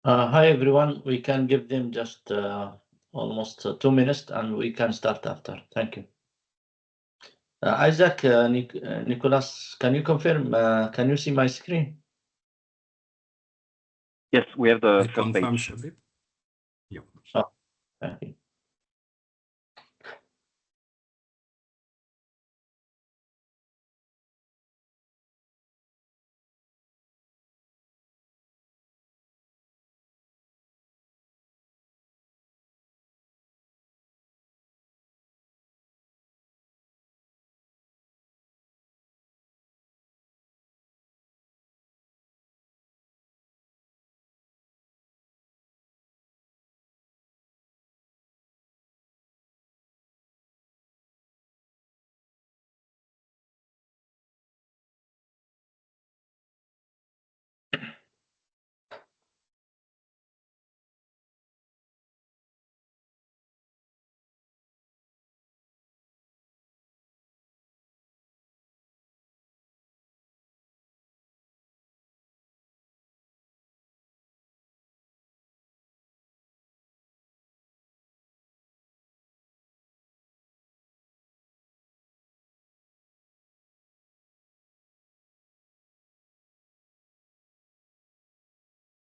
Hi everyone. We can give them just almost 2 minutes, and we can start after. Thank you. Isaac, Nicholas, can you confirm? Can you see my screen? Yes, we have the I first confirm, page. Shabib. Yeah. Oh, thank you.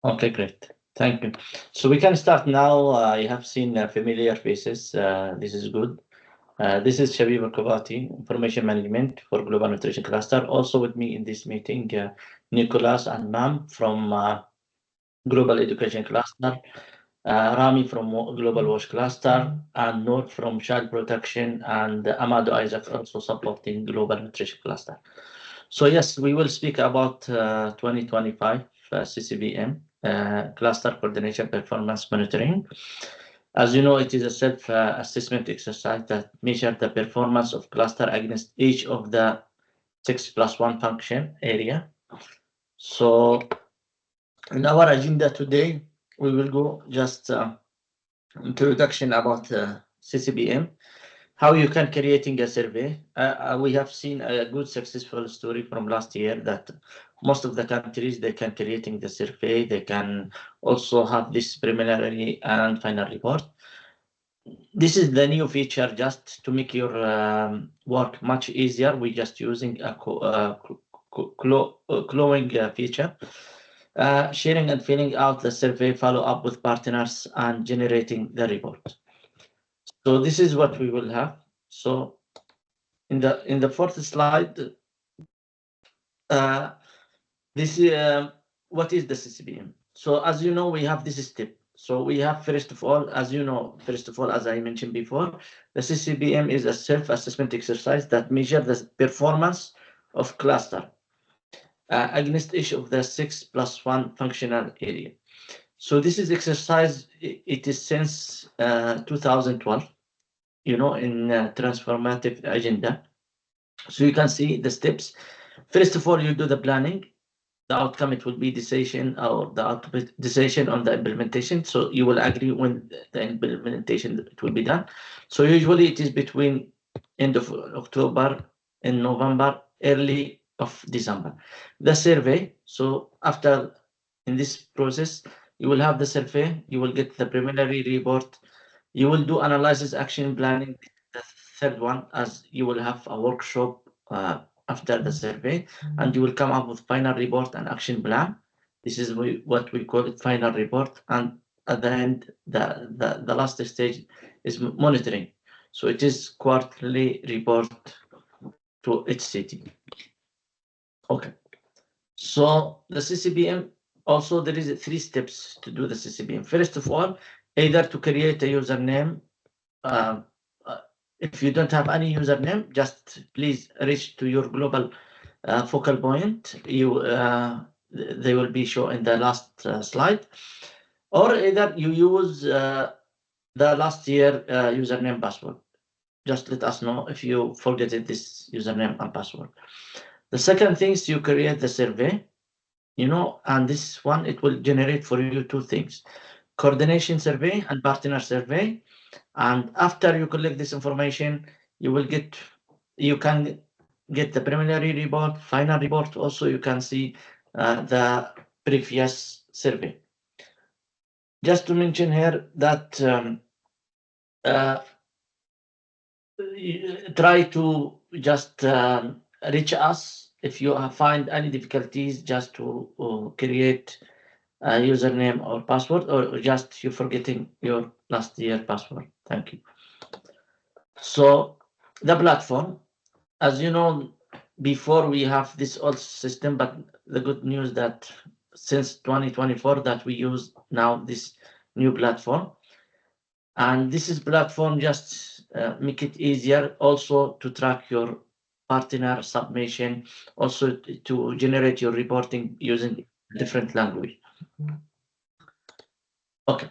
Okay, great. Thank you. So we can start now. You have seen familiar faces. This is good. This is Shabib Al-Kubati, Information Management for Global Nutrition Cluster. Also with me in this meeting, Nicholas and Mam from Global Education Cluster, Rami from Global Wash Cluster, and Noor from Child Protection, and Amado Isaac also supporting Global Nutrition Cluster. So yes, we will speak about 2025 CCPM, Cluster Coordination Performance Monitoring. As you know, it is a self-assessment exercise that measures the performance of cluster against each of the 6+1 function area. So in our agenda today, we will go just introduction about CCPM, how you can creating a survey. We have seen a good successful story from last year that most of the countries, they can creating the survey. They can also have this preliminary and final report. This is the new feature just to make your work much easier. We're just using a glowing feature. Sharing and filling out the survey, follow up with partners, and generating the report. So this is what we will have. So in the fourth slide, this what is the CCPM? So as you know, we have this step. So we have first of all, as I mentioned before, the CCPM is a self-assessment exercise that measures the performance of cluster against each of the 6+1 functional area. So this is exercise. It is since 2012. In transformative agenda. So you can see the steps. First of all, you do the planning. The outcome, it will be decision or the decision on the implementation. So you will agree when the implementation it will be done. So usually it is between end of October and November, early of December. The survey. So after in this process, you will have the survey. You will get the preliminary report. You will do analysis, action planning. The third one, as you will have a workshop after the survey, and you will come up with final report and action plan. This is what we call it, final report. And at the end, the last stage is monitoring. So it is quarterly report to each city. Okay. So the CCPM, also there is 3 steps to do the CCPM. First of all, either to create a username. If you don't have any username, just please reach to your global focal point. They will be shown in the last slide, or either you use the last year username password. Just let us know if you forget this username and password. The second thing is you create the survey, and this one, it will generate for you 2 things: coordination survey and partner survey. And after you collect this information, you can get the preliminary report, final report. Also, you can see the previous survey. Just to mention here that try to just reach us if you find any difficulties just to create a username or password, or just you forgetting your last year password. Thank you. So the platform, as you know, before we have this old system, but the good news that since 2024 that we use now this new platform, and this is platform just make it easier also to track your partner submission, also to generate your reporting using different language. Okay,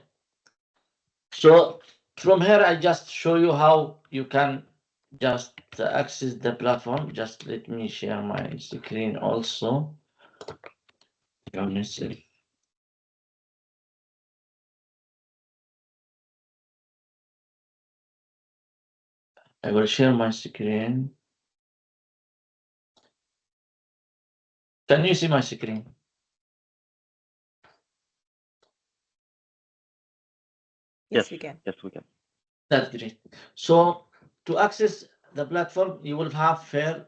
so from here I just show you how you can just access the platform. Just let me share my screen also. I will share my screen. Can you see my screen? Yes, we can. Yes, we can. That's great. So to access the platform, you will have here,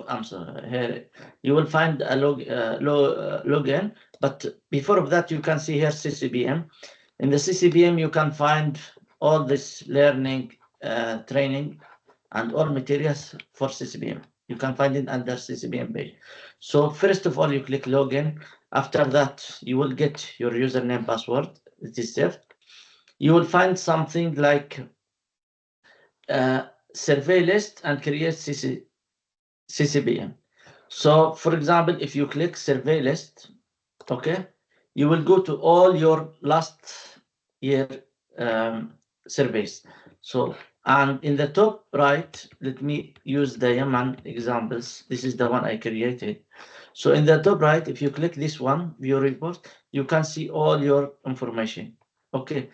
I'm sorry, here you will find a login. But before of that, you can see here CCPM. In the CCPM, you can find all this learning, training, and all materials for CCPM. You can find it under CCPM page. So first of all, you click login. After that, you will get your username password. It is saved. You will find something like survey list and create CCPM. So for example, if you click survey list, okay, you will go to all your last year surveys. So, and in the top right, let me use the Yemen examples. This is the one I created. So in the top right, if you click this one, view report, you can see all your information. Okay,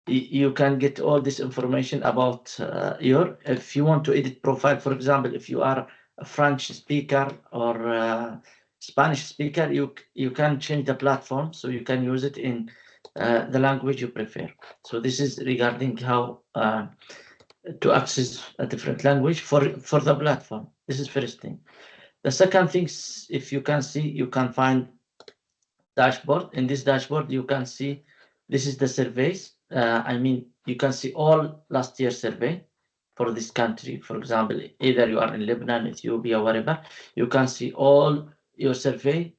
you can get all this information about if you want to edit profile, for example, if you are a French speaker or Spanish speaker, you can change the platform so you can use it in the language you prefer. So this is regarding how to access a different language for the platform. This is first thing. The second thing, if you can see, you can find dashboard. In this dashboard, you can see this is the surveys. I mean, you can see all last year survey for this country. For example, either you are in Lebanon, Ethiopia, whatever, you can see all your survey.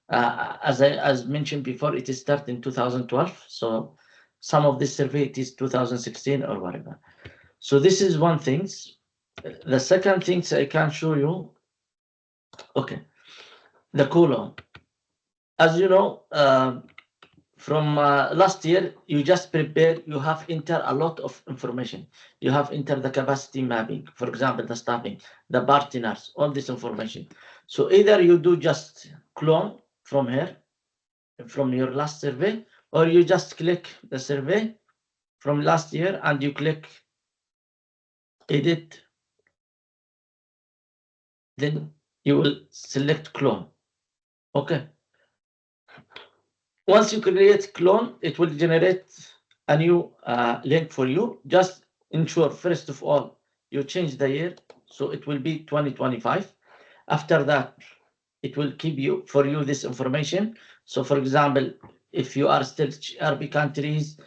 As mentioned before, it is started in 2012. So some of this survey it is 2016 or whatever. So this is one thing. The second thing I can show you. Okay, the column. As you know, from last year, you just prepare, you have enter a lot of information. You have enter the capacity mapping, for example, the staffing, the partners, all this information. So either you do just clone from here, from your last survey, or you just click the survey from last year and you click edit. Then you will select clone. Okay. Once you create clone, it will generate a new link for you. Just ensure, first of all, you change the year. So it will be 2025. After that, it will keep you for you this information. So for example, if you are still RB countries,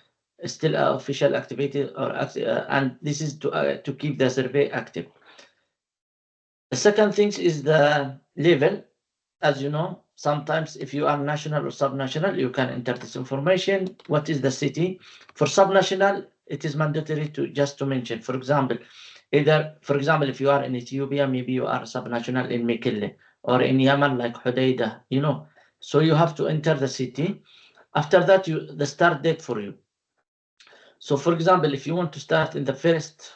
still official activated, or and this is to keep the survey active. The second thing is the level. As you know, sometimes if you are national or subnational, you can enter this information. What is the city? For subnational, it is mandatory to just to mention. For example, if you are in Ethiopia, maybe you are subnational in Mekelle, or in Yemen like Hodeidah, you know. So you have to enter the city. After that, the start date for you. So for example, if you want to start in the 1st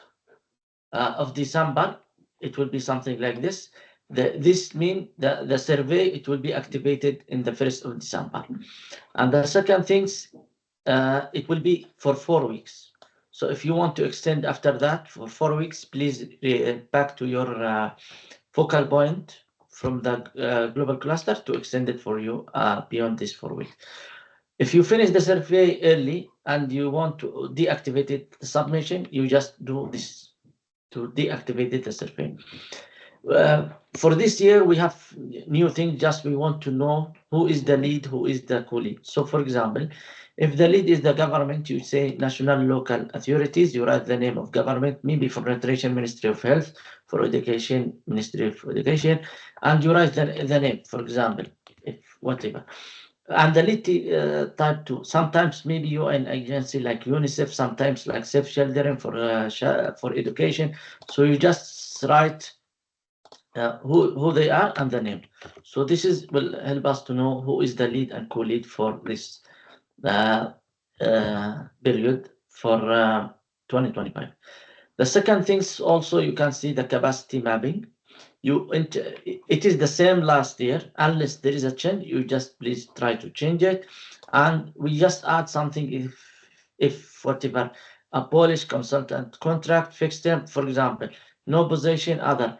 of December, it will be something like this. This means the survey, it will be activated in the 1st of December. And the second thing, it will be for 4 weeks. So if you want to extend after that for 4 weeks, please back to your focal point from the global cluster to extend it for you beyond this 4 weeks. If you finish the survey early and you want to deactivate the submission, you just do this to deactivate the survey. For this year, we have new thing. Just we want to know who is the lead, who is the co-lead. So, for example, if the lead is the government, you say national local authorities. You write the name of government, maybe for nutrition, Ministry of Health, for education, Ministry of Education, and you write the name. For example, if whatever. And the lead type 2. Sometimes maybe UN agency like UNICEF, sometimes like Save Children for education. So you just write who they are and the name. So this will help us to know who is the lead and co-lead for this period for 2025. The second things also, you can see the capacity mapping. It is the same last year. Unless there is a change, you just please try to change it, and we just add something if whatever a Polish consultant contract fixed term, for example, no position other.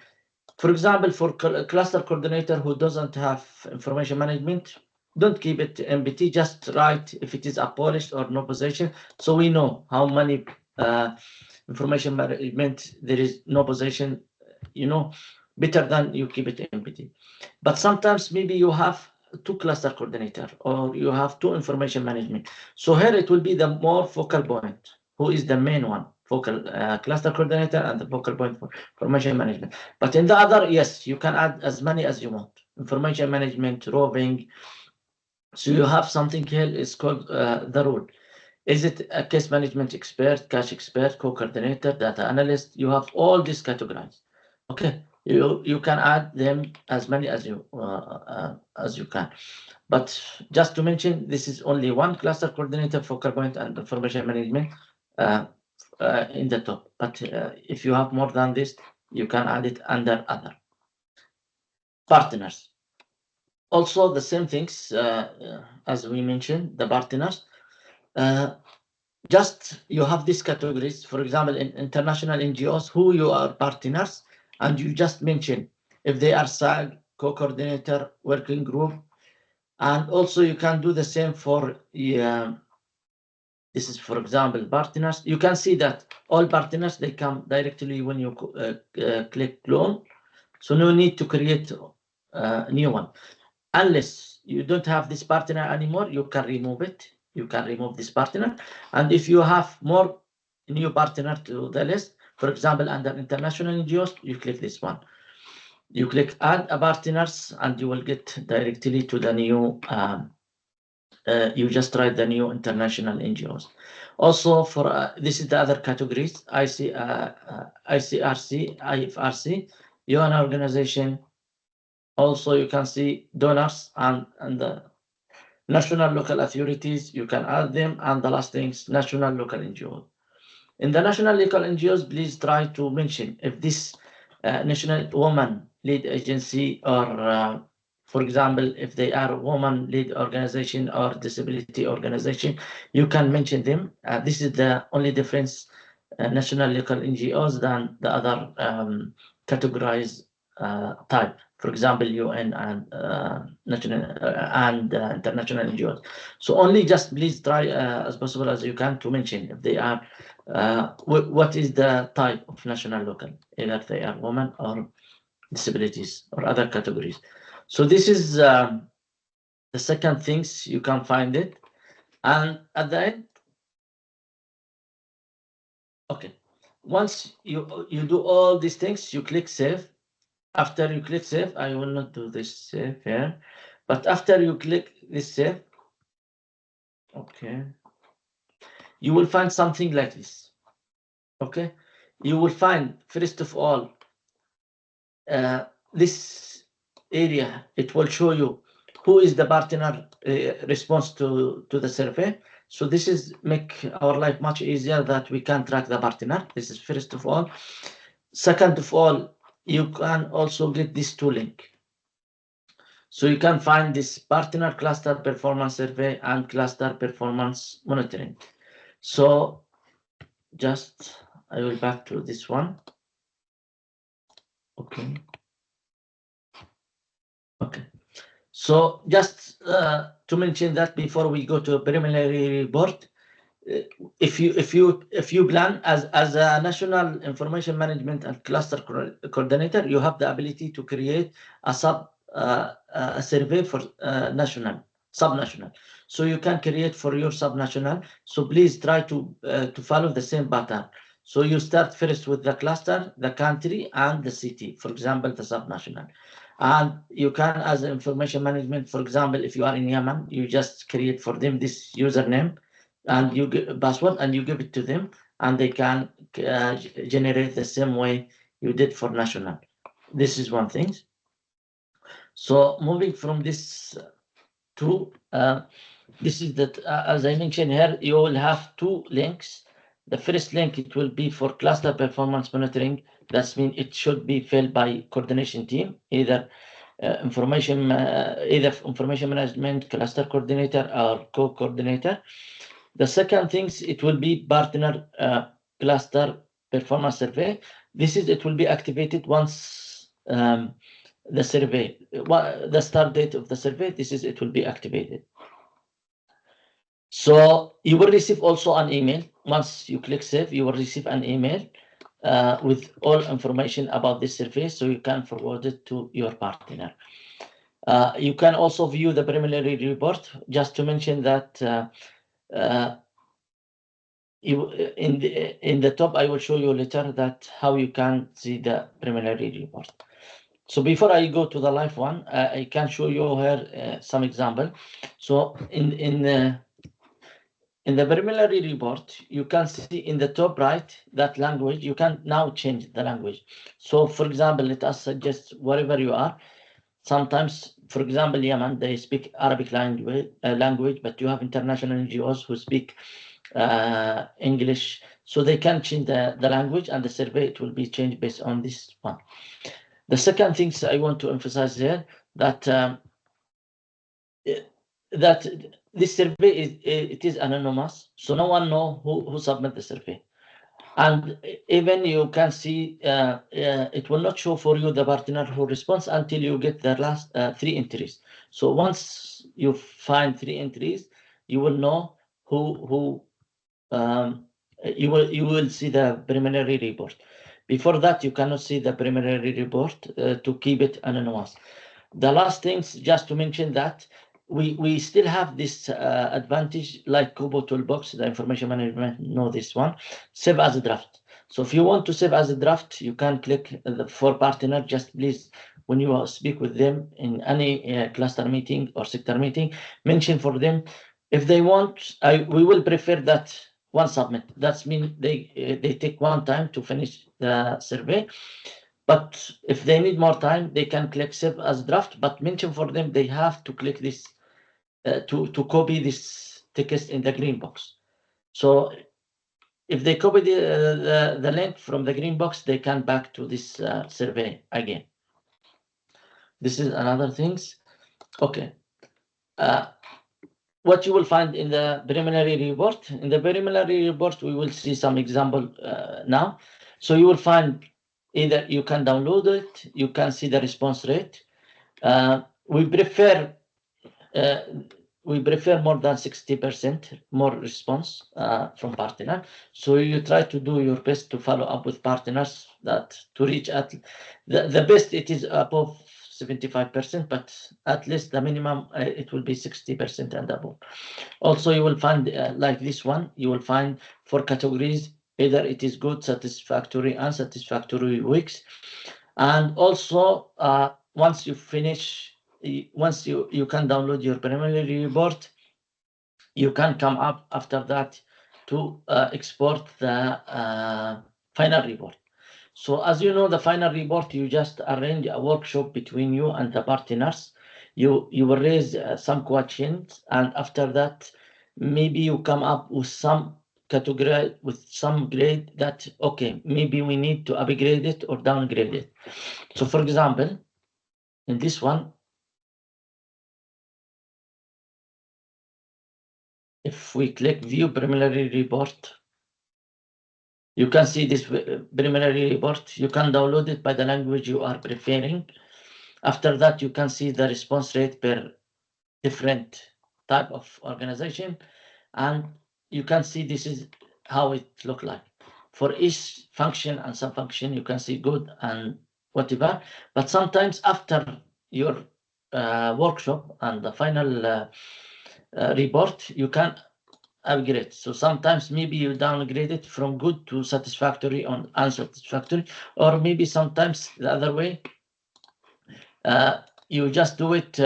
For example, for cluster coordinator who doesn't have information management, don't keep it MBT, just write if it is abolished or no position, so we know how many information management there is no position, better than you keep it MBT. But sometimes maybe you have two cluster coordinator or you have two information management. So here it will be the more focal point, who is the main one, focal cluster coordinator and the focal point for information management. But in the other, yes, you can add as many as you want. Information management, roving. So you have something here is called the rule. Is it a case management expert, cache expert, co-coordinator, data analyst? You have all these categories. Okay, you can add them as many as you can. But just to mention, this is only one cluster coordinator, focal point, and information management in the top. But if you have more than this, you can add it under other. Partners. Also the same things as we mentioned, the partners. Just you have these categories, for example, in international NGOs, who you are partners, and you just mention if they are SAG, co-coordinator, working group, and also you can do the same for this is, for example, partners. You can see that all partners, they come directly when you click clone, so no need to create a new one. Unless you don't have this partner anymore, you can remove it. You can remove this partner. And if you have more new partner to the list, for example, under international NGOs, you click this one. You click add a partners and you will get directly to the new, you just write the new international NGOs. Also for, this is the other categories, ICRC, IFRC, UN organization. Also, you can see donors and the national local authorities, you can add them, and the last thing is national local NGOs. In the national local NGOs, please try to mention if this national woman lead agency or for example, if they are woman lead organization or disability organization, you can mention them. This is the only difference national local NGOs than the other categorized type. For example, UN and national and international NGOs. So only just please try as possible as you can to mention if they are what is the type of national local, either they are women or disabilities or other categories. So this is the second things you can find it, and at the end, okay, once you do all these things, you click save. After you click save, I will not do this save here, but after you click this save, okay, you will find something like this. Okay, you will find first of all this area. It will show you who is the partner response to the survey. So this is make our life much easier that we can track the partner. This is first of all. Second of all, you can also get this two link. So you can find this partner cluster performance survey and cluster performance monitoring. So just I will back to this one. Okay. Okay. So just to mention that before we go to a preliminary report, if you plan as a national information management and cluster coordinator, you have the ability to create a survey for subnational. So you can create for your subnational. So please try to follow the same pattern. So you start first with the cluster, the country, and the city. For example, the subnational. And you can, as information management, for example, if you are in Yemen, you just create for them this username and you get a password and you give it to them, and they can generate the same way you did for national. This is one thing. So moving from this to this is that as I mentioned here, you will have two links. The first link, it will be for cluster performance monitoring. That means it should be filled by coordination team, either information management, cluster coordinator, or co-coordinator. The second thing, it will be partner cluster performance survey. It will be activated once the survey, the start date of the survey, it will be activated. So you will receive also an email. Once you click save, you will receive an email with all information about this survey, so you can forward it to your partner. You can also view the preliminary report. Just to mention that in the top, I will show you later that how you can see the preliminary report. So before I go to the live one, I can show you here some example. So in the preliminary report, you can see in the top right that language. You can now change the language. So for example, let us suggest wherever you are. Sometimes, for example, Yemen, they speak Arabic language, but you have international NGOs who speak English, so they can change the language, and the survey, it will be changed based on this one. The second thing I want to emphasize here, that this survey is anonymous, so no one know who submit the survey. And even you can see it will not show for you the partner who responds until you get the last 3 entries. So once you find 3 entries, you will know who you will see the preliminary report. Before that, you cannot see the preliminary report to keep it anonymous. The last things, just to mention that we still have this advantage, like Kobo Toolbox, the information management know this one, save as a draft. So if you want to save as a draft, you can click for partner. Just please, when you speak with them in any cluster meeting or sector meeting, mention for them if they want. We will prefer that one submit. That means they take one time to finish the survey. But if they need more time, they can click save as draft, but mention for them they have to click this to copy this text in the green box. So if they copy the link from the green box, they can back to this survey again. This is another things. Okay. What you will find in the preliminary report. In the preliminary report, we will see some example now. So you will find either you can download it, you can see the response rate. We prefer more than 60% more response from partner. So you try to do your best to follow up with partners that to reach at the best. It is above 75%, but at least the minimum it will be 60% and above. Also, you will find like this one, you will find 4 categories, either it is good, satisfactory, unsatisfactory, weeks. And also once you finish, once you can download your preliminary report, you can come up after that to export the final report. So as you know, the final report, you just arrange a workshop between you and the partners. You will raise some questions, and after that, maybe you come up with some category, with some grade that, okay, maybe we need to upgrade it or downgrade it. So for example, in this one, if we click view preliminary report, you can see this preliminary report. You can download it by the language you are preferring. After that, you can see the response rate per different type of organization, and you can see this is how it look like. For each function and sub-function, you can see good and whatever, but sometimes after your workshop and the final report, you can upgrade. So sometimes maybe you downgrade it from good to satisfactory or unsatisfactory, or maybe sometimes the other way. You just do it.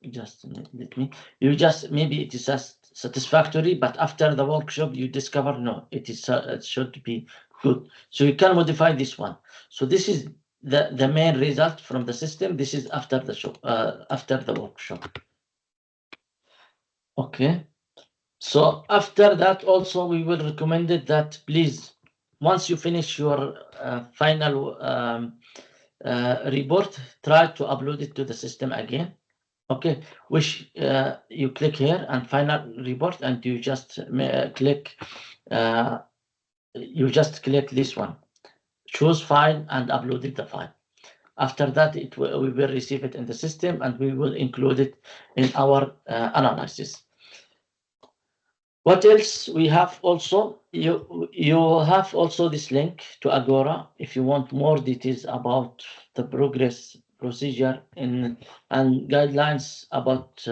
Just let me. You just maybe it is just satisfactory, but after the workshop you discover no, it is it should be good. So you can modify this one. So this is the main result from the system. This is after the show, after the workshop. Okay. So after that, also we will recommend it that please, once you finish your final report, try to upload it to the system again. Okay, which you click here and final report, and you just click. You just click this one, choose file, and upload it the file. After that, we will receive it in the system, and we will include it in our analysis. What else we have also? You have also this link to Agora if you want more details about the progress procedure and guidelines about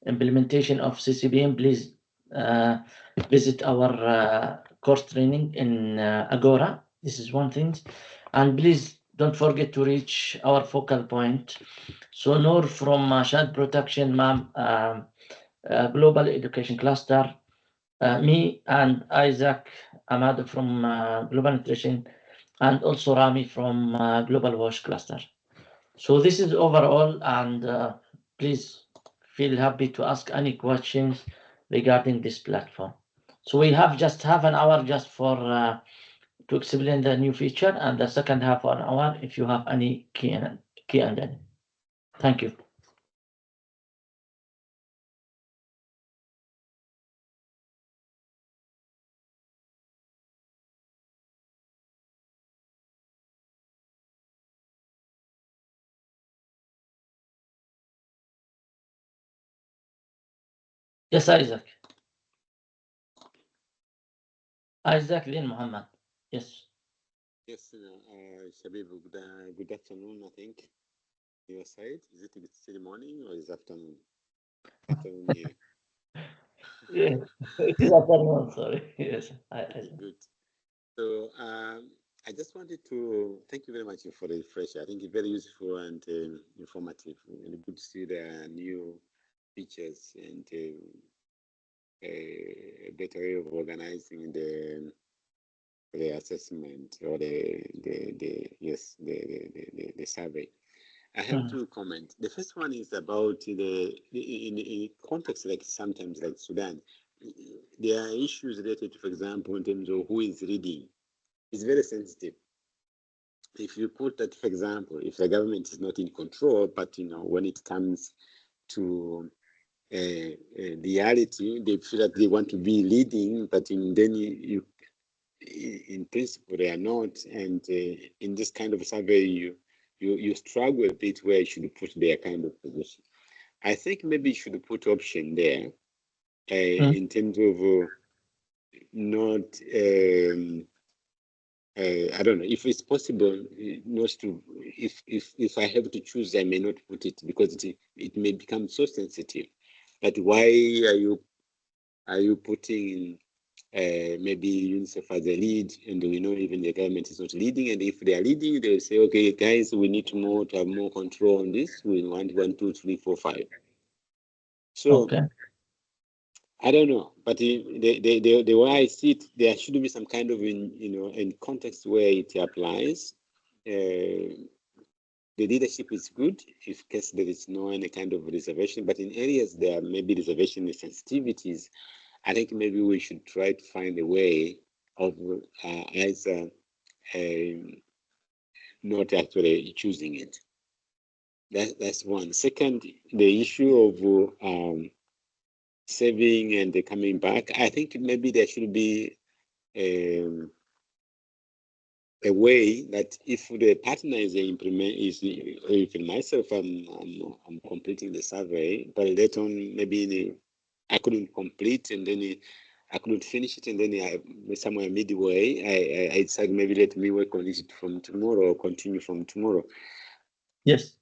implementation of CCPM. Please visit our course training in Agora. This is one thing, and please don't forget to reach our focal point. So Noor from Child Protection, ma'am, Global Education Cluster. Me and Isaac Amado from Global Nutrition, and also Rami from Global Wash Cluster. So this is overall, and please feel happy to ask any questions regarding this platform. So we have just half an hour just for to explain the new feature, and the second half an hour if you have any key and any. Thank you. Yes, Isaac. Isaac Din Muhammad. Yes. Yes, Shabib, good afternoon, I think. Your side, is it still morning or is afternoon? Afternoon here. Yeah, it is afternoon, sorry. Yes. Okay, good. So I just wanted to thank you very much for the refresher. I think it's very useful and informative. And good to see the new features and a better way of organizing the assessment or the survey. I have two comments. The first one is about in context like sometimes like Sudan, there are issues related to, for example, in terms of who is reading. It's very sensitive. If you put that, for example, if the government is not in control, but when it comes to reality, they feel that they want to be leading, but then in principle they are not, and in this kind of survey you struggle a bit where you should put their kind of position. I think maybe you should put option there in terms of not I don't know if it's possible not to if I have to choose I may not put it because it may become so sensitive. But why are you putting maybe UNICEF as a lead, and we know even the government is not leading. And if they are leading, they'll say, okay, guys, we need to have more control on this. We want 1, 2, 3, 4, 5. So Okay. I don't know, but the way I see it, there should be some kind of in context where it applies. The leadership is good if case there is no any kind of reservation, but in areas there may be reservation and sensitivities. I think maybe we should try to find a way of either not actually choosing it. That's one. Second, the issue of saving and coming back. I think maybe there should be a a way that if the partner is even myself, I'm completing the survey, but later on maybe I couldn't complete, and then I couldn't finish it, and then somewhere midway I decided maybe let me work on it from tomorrow or continue from tomorrow. Yes.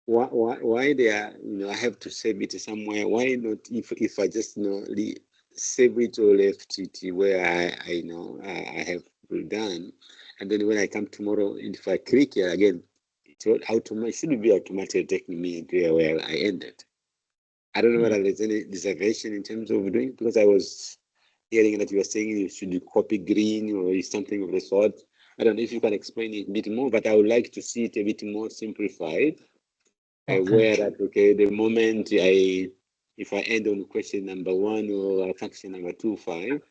Why they are, I have to save it somewhere. Why not if I just save it or left it where I have done, and then when I come tomorrow, if I click here again, it should be automatically taking me to where I ended. I don't know whether there's any reservation in terms of doing, because I was hearing that you were saying you should copy green or something of the sort. I don't know if you can explain it a bit more, but I would like to see it a bit more simplified. Where that the moment if I end on question number 1 or function number 2.5,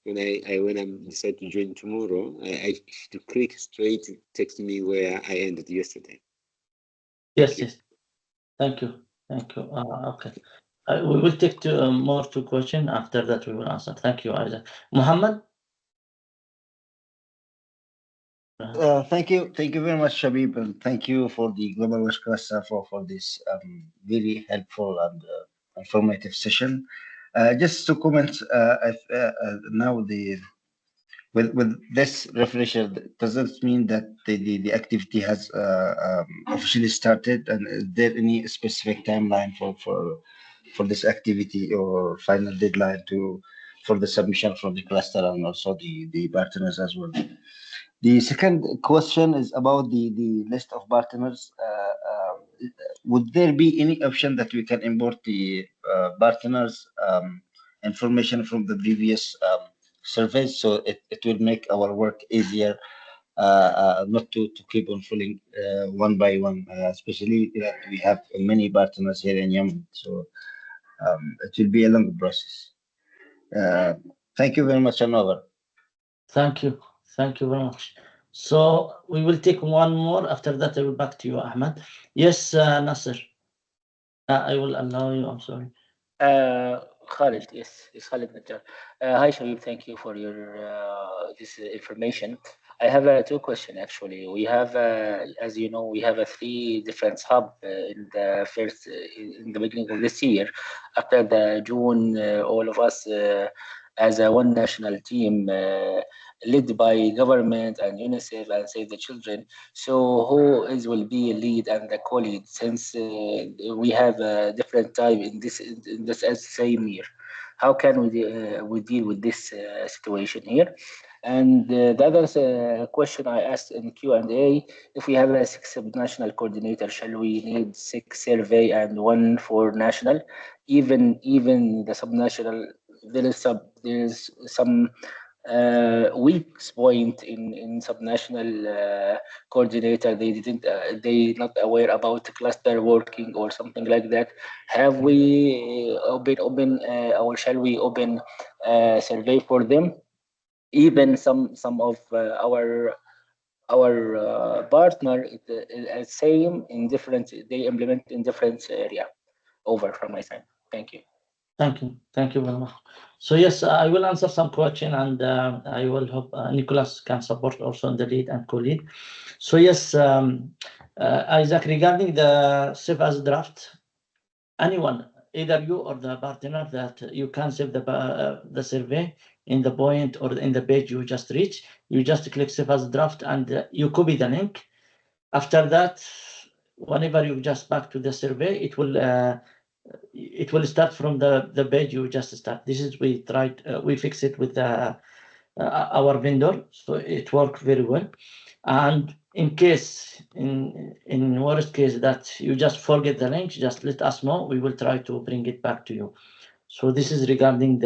when I decide to join tomorrow, I to click straight, it takes me where I ended yesterday. Yes. Thank you. Okay. We will take two questions. After that, we will answer. Thank you, Isaac. Muhammad? Thank you very much, Shabib, and thank you for the Global West Cluster for this very helpful and informative session. Just to comment, now with this refresher, does that mean that the activity has officially started, and is there any specific timeline for this activity or final deadline for the submission from the cluster and also the partners as well? The second question is about the list of partners. Would there be any option that we can import the partners information from the previous surveys, so it will make our work easier, not to keep on filling one by one, especially that we have many partners here in Yemen, so it will be a long process. Thank you very much, Anwar. Thank you very much. So we will take one more. After that, I will back to you, Ahmed. Yes, Nasser. I will allow you. I'm sorry. Khalid, yes, Khalid Najjar. Hi, Shabib. Thank you for your this information. I have two questions actually. We have, as you know, we have a 3 different hub in the first in the beginning of this year. After the June, all of us as a one national team led by government and UNICEF and Save the Children. So who is will be a lead and the co-lead, since we have a different type in this same year? How can we deal with this situation here? And the other question I asked in Q&A, if we have a 6 national coordinator, shall we need 6 survey and 1 for national? Even the subnational, there is some weak point in subnational coordinator. They not aware about cluster working or something like that. Have we open or shall we open survey for them? Even some of our partner same in different, they implement in different area. Over from my side. Thank you. Thank you very much. So yes, I will answer some question, and I will hope Nicholas can support also in the lead and co-lead. So yes, Isaac, regarding the save as draft, anyone, either you or the partner, that you can save the survey in the point or in the page you just reach. You just click save as draft and you copy the link. After that, whenever you just back to the survey, it will start from the page you just start. This is we fix it with our vendor, so it worked very well. And in case, in worst case that you just forget the link, just let us know. We will try to bring it back to you. So this is regarding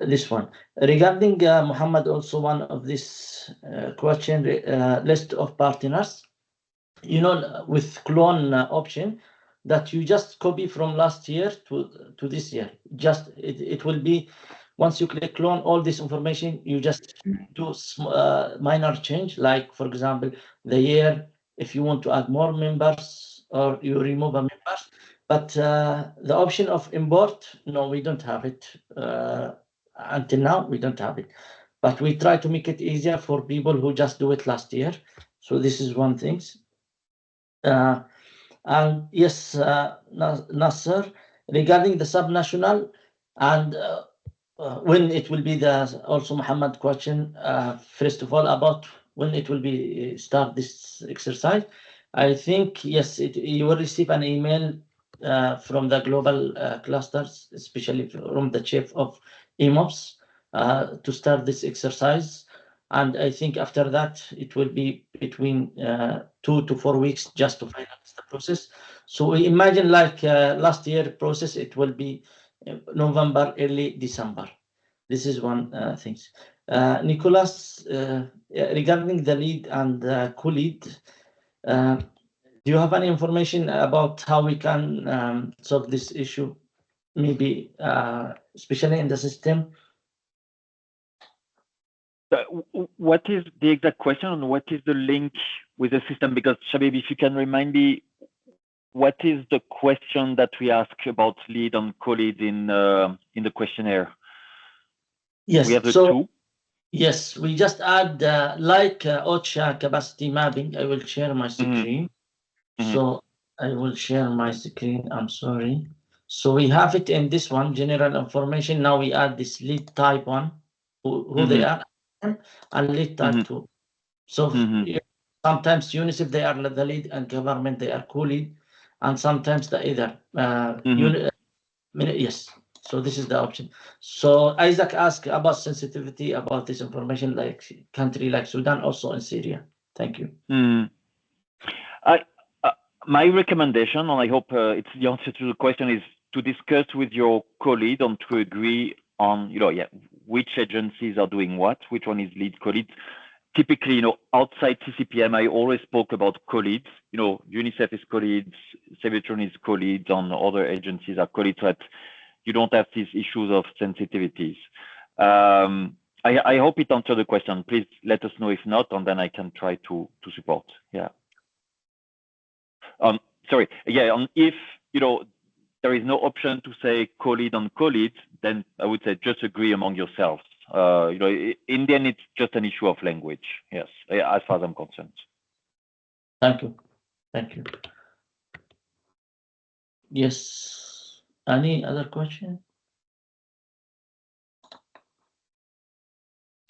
this one. Regarding Muhammad, also one of this question, list of partners. With clone option, that you just copy from last year to this year. Just it will be, once you click clone all this information, you just do minor change, like for example the year, if you want to add more members or you remove a member. But the option of import, no, we don't have it. Until now we don't have it. but we try to make it easier for people who just do it last year. So this is one thing. And yes, Nasser, regarding the subnational and when it will be also Muhammad question, first of all, about when it will be start this exercise. I think, yes, you will receive an email from the global clusters, especially from the chief of EMOPS, to start this exercise. And I think after that, it will be between 2 to 4 weeks just to finalize the process. So we imagine like last year process, it will be November, early December. This is one thing. Nicholas, regarding the lead and co-lead, do you have any information about how we can solve this issue? Maybe especially in the system. What is the exact question and what is the link with the system? Because Shabib, if you can remind me, what is the question that we ask about lead and co-lead in the questionnaire? Yes, we have the two. Yes, we just add like OCHA capacity mapping. I will share my screen. So I will share my screen. I'm sorry. So we have it in this one, general information. Now we add this lead type 1, who they are, and lead type 2. So sometimes UNICEF, they are the lead, and government, they are co-lead, and sometimes the either. Yes. So this is the option. So Isaac asked about sensitivity about this information, like country like Sudan, also in Syria. Thank you. My recommendation, and I hope it's the answer to the question, is to discuss with your colleague and to agree on, which agencies are doing what, which one is lead co-lead. Typically, outside CCPM, I always spoke about co-leads. UNICEF is co-leads, Save the Children is co-leads, and other agencies are co-leads, so that you don't have these issues of sensitivities. I hope it answered the question. Please let us know if not, and then I can try to support. Yeah. Sorry. Yeah. If there is no option to say co-lead on co-lead, then I would say just agree among yourselves. In the end, it's just an issue of language. Yes, as far as I'm concerned. Thank you. Thank you. Yes. Any other question?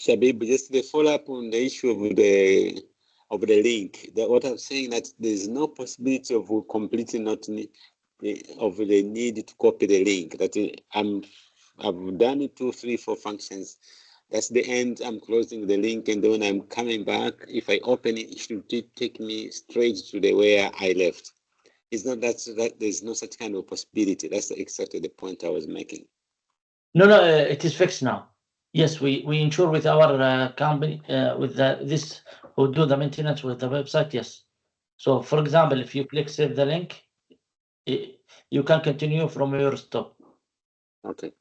Shabib, just the follow-up on the issue of the link. What I'm saying that there's no possibility of completely not of the need to copy the link. That I've done it 2, 3, 4 functions. That's the end. I'm closing the link, and then when I'm coming back, if I open it, it should take me straight to the where I left. It's not that there's no such kind of possibility. That's exactly the point I was making. No, it is fixed now. Yes, we ensure with our company, with this who do the maintenance with the website. Yes. So, for example, if you click save the link, you can continue from your stop. Okay.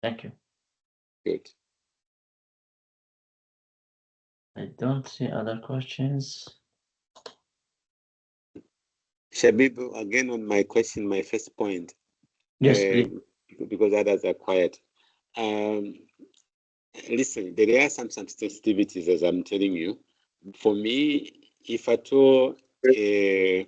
Thank you. Good. I don't see other questions. Shabib, again on my question, my first point. Yes, please. Because others are quiet. Listen, there are some sensitivities, as I'm telling you. For me, if at all, if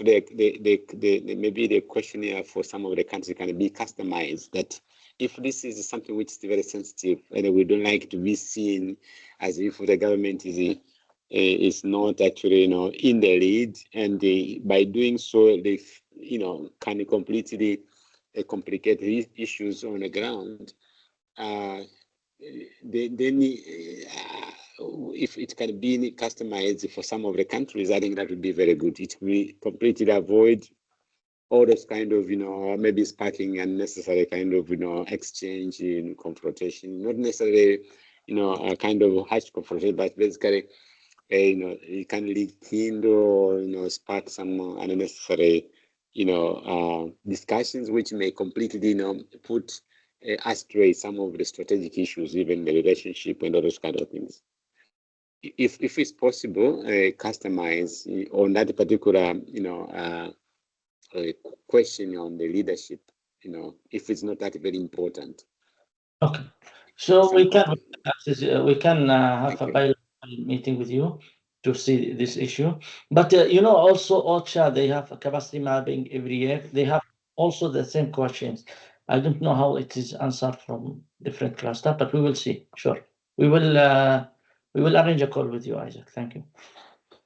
maybe the questionnaire for some of the countries can be customized, that if this is something which is very sensitive and we don't like to be seen as if the government is not actually in the lead, and by doing so they can completely complicate issues on the ground. Then if it can be customized for some of the countries, I think that would be very good. It will completely avoid all this kind of maybe sparking unnecessary kind of exchange in confrontation, not necessarily a kind of harsh confrontation, but basically it can lead or spark some unnecessary discussions which may completely put astray some of the strategic issues, even the relationship and all those kind of things. If it's possible, customize on that particular question on the leadership, if it's not that very important, Okay. So we can have Thank a you. bilateral meeting with you to see this issue. But also OCHA, they have a capacity mapping every year. They have also the same questions. I don't know how it is answered from different cluster, but we will see. Sure, we will arrange a call with you, Isaac. Thank you.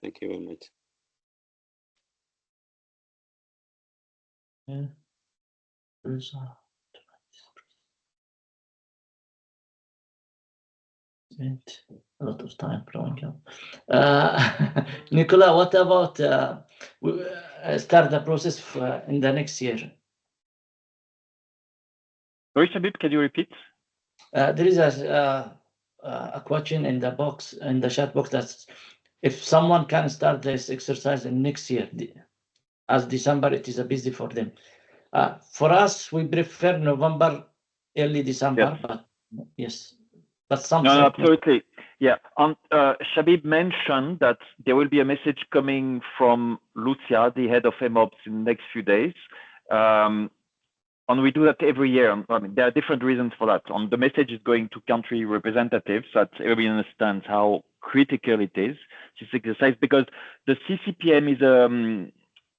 Thank you very much. Yeah. Spent a lot of time growing up. Nicola, what about start the process in the next year? Sorry, Shabib, can you repeat? There is a question in the box, in the chat box, that's if someone can start this exercise in next year, as December, it is a busy for them. For us, we prefer November, early December, Yes. but yes, but some. No, absolutely. Yeah. Shabib mentioned that there will be a message coming from Lucia, the head of MOPS, in the next few days. And we do that every year. I mean, there are different reasons for that. The message is going to country representatives, so that everybody understands how critical it is, this exercise, because the CCPM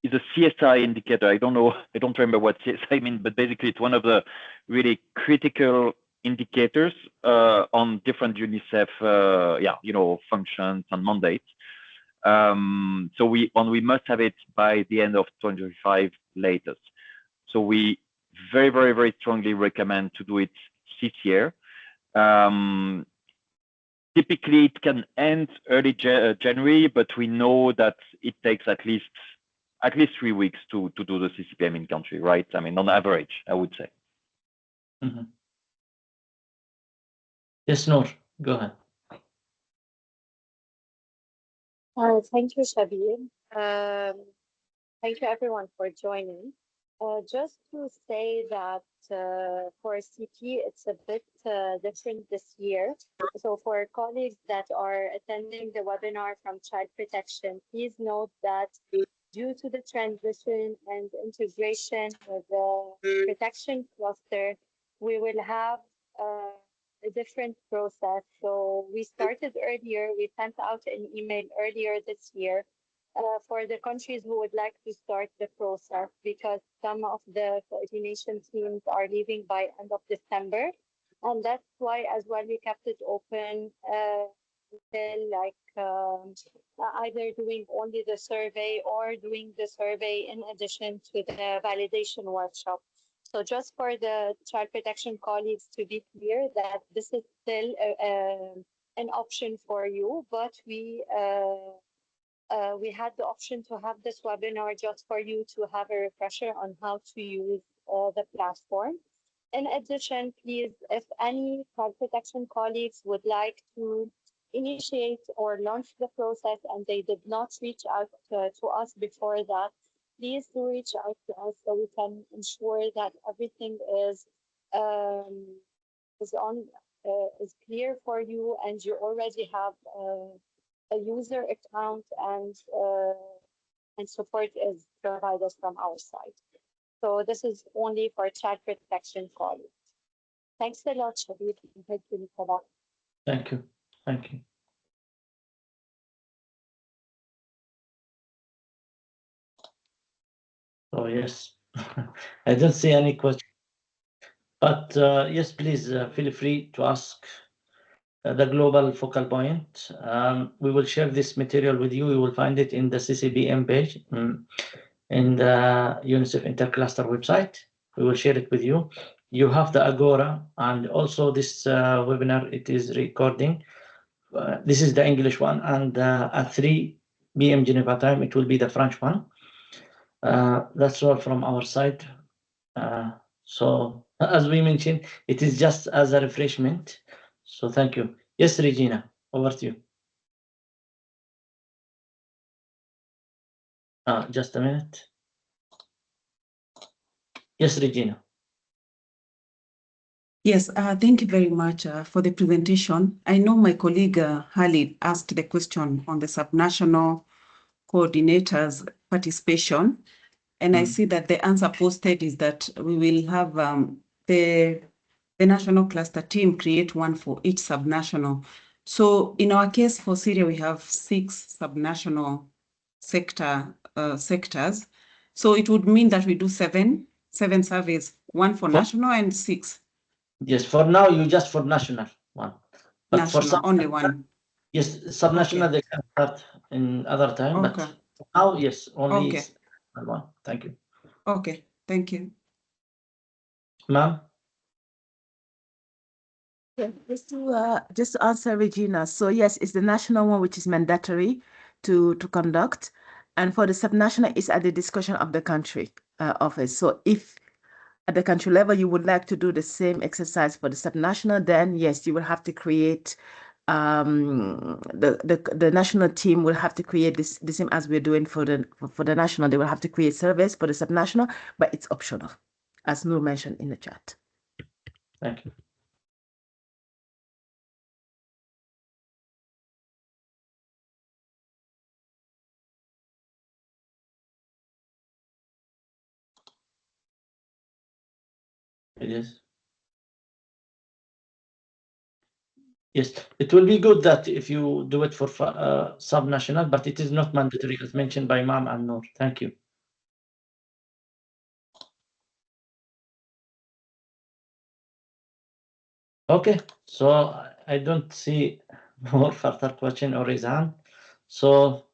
is a CSI indicator. I don't remember what CSI means, but basically it's one of the really critical indicators on different UNICEF functions and mandates. So we must have it by the end of 2025 latest. So we very, very, very strongly recommend to do it this year. Typically, it can end early January, but we know that it takes at least 3 weeks to do the CCPM in country, right? I mean, on average, I would say. Mm-hmm. Yes, Noor, go ahead. Thank you, Shabir. Thank you, everyone, for joining. Just to say that for CP, it's a bit different this year. So for colleagues that are attending the webinar from Child Protection, please note that due to the transition and integration with the protection cluster, we will have a different process. So we started earlier, we sent out an email earlier this year for the countries who would like to start the process, because some of the coordination teams are leaving by end of December. And that's why as well we kept it open until either doing only the survey or doing the survey in addition to the validation workshop. So just for the child protection colleagues to be clear that this is still an option for you, but we had the option to have this webinar just for you to have a refresher on how to use the platform. In addition, please, if any child protection colleagues would like to initiate or launch the process and they did not reach out to us before that, please do reach out to us so we can ensure that everything is clear for you and you already have a user account and support is provided from our side. So this is only for child protection colleagues. Thanks a lot, Shabib. Thank you, Nicola. Thank you. Thank you. Oh, yes. I don't see any question. But yes, please feel free to ask the global focal point. We will share this material with you. You will find it in the CCPM page in the UNICEF Intercluster website. We will share it with you. You have the Agora, and also this webinar, it is recording. This is the English one, and at 3 p.m. Geneva time, it will be the French one. That's all from our side. So as we mentioned, it is just as a refreshment. So thank you. Yes, Regina, over to you. Just a minute. Yes, Regina. Yes, thank you very much for the presentation. I know my colleague Khalid asked the question on the subnational coordinators' participation, and I see that the answer posted is that we will have the the national cluster team create one for each subnational. So in our case for Syria, we have 6 subnational sectors. So it would mean that we do seven surveys, 1 for national and 6 Yes, for now you just for national one. But for national, only one. yes, subnational they can start in other time, Okay. but now yes, only Okay. one. Thank you. Okay, thank you. Ma'am? Yeah, just to answer Regina. So yes, it's the national one which is mandatory to conduct, and for the subnational, it's at the discretion of the country office. So if at the country level you would like to do the same exercise for the subnational, then yes, you will have to create the national team will have to create this the same as we're doing for the national. They will have to create surveys for the subnational, but it's optional, as Noor mentioned in the chat. Thank you. It is. Yes, it will be good that if you do it for subnational, but it is not mandatory as mentioned by Ma'am and Noor. Thank you. Okay, so I don't see more further question or raise hand. So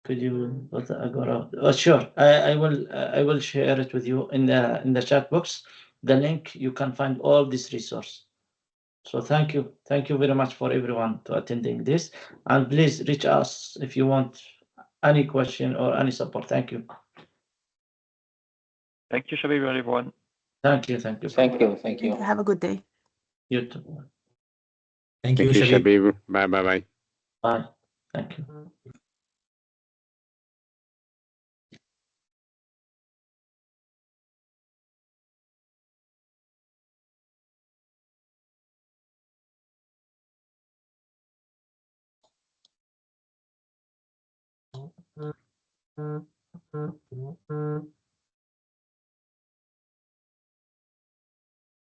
could you put Agora? Oh, sure. I will share it with you in the chat box. The link you can find all this resource. So thank you very much for everyone to attending this, and please reach us if you want any question or any support. Thank you. Thank you, Shabib, everyone. Thank you. Thank you. Thank you. Have a good day. You too. Thank you, Thank you, Shabib. Shabib. Bye, bye, bye. Bye. Thank you.